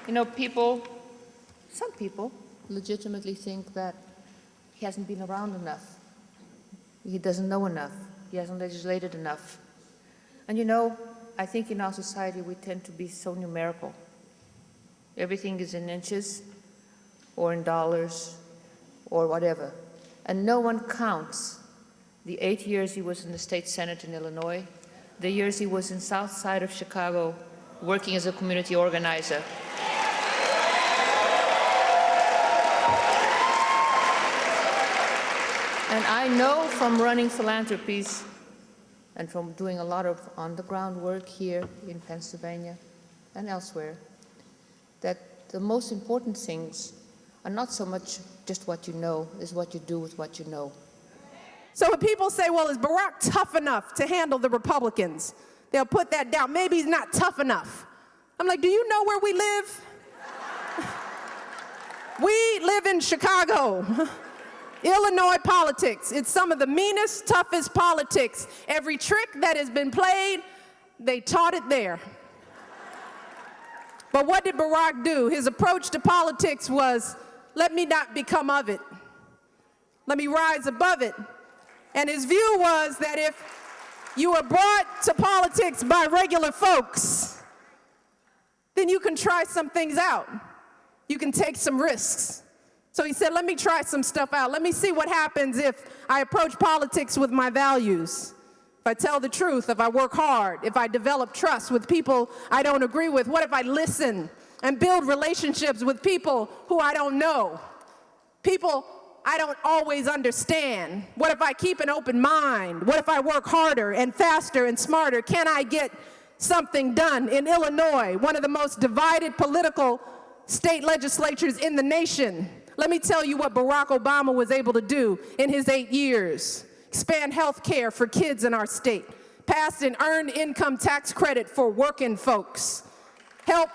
You know, some people legitimately think that he hasn't been around enough. He doesn't know enough. He hasn't legislated enough. And you know, I think in our society we tend to be so numerical. Everything is in inches or in dollars or whatever. And no one counts the 8 years he was in the state senate in Illinois, the years he was in South Side of Chicago working as a community organizer. And I know from running philanthropies and from doing a lot of on-the-ground work here in Pennsylvania and elsewhere, that the most important things are not so much just what you know, is what you do with what you know. So when people say, well, is Barack tough enough to handle the Republicans? They'll put that down. Maybe he's not tough enough. I'm like, do you know where we live? We live in Chicago. Illinois politics. It's some of the meanest, toughest politics. Every trick that has been played, they taught it there. But what did Barack do? His approach to politics was, let me not become of it. Let me rise above it. And his view was that if you were brought to politics by regular folks, then you can try some things out. You can take some risks. So he said, let me try some stuff out. Let me see what happens if I approach politics with my values. If I tell the truth, if I work hard, if I develop trust with people I don't agree with. What if I listen and build relationships with people who I don't know? People I don't always understand. What if I keep an open mind? What if I work harder and faster and smarter? Can I get something done? In Illinois, one of the most divided political state legislatures in the nation, let me tell you what Barack Obama was able to do in his 8 years. Expand health care for kids in our state. Passed an earned income tax credit for working folks. Help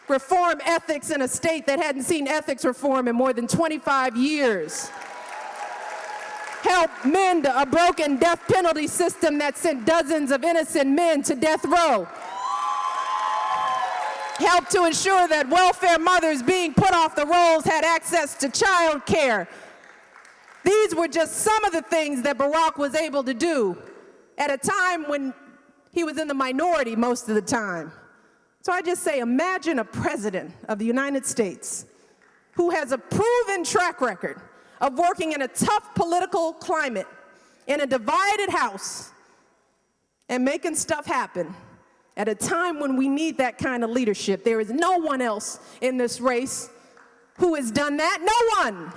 reform ethics in a state that hadn't seen ethics reform in more than 25 years. Help mend a broken death penalty system that sent dozens of innocent men to death row. Help to ensure that welfare mothers being put off the rolls had access to child care. These were just some of the things that Barack was able to do at a time when he was in the minority most of the time. So I just say, imagine a president of the United States who has a proven track record of working in a tough political climate, in a divided House, and making stuff happen at a time when we need that kind of leadership. There is no one else in this race who has done that. No one.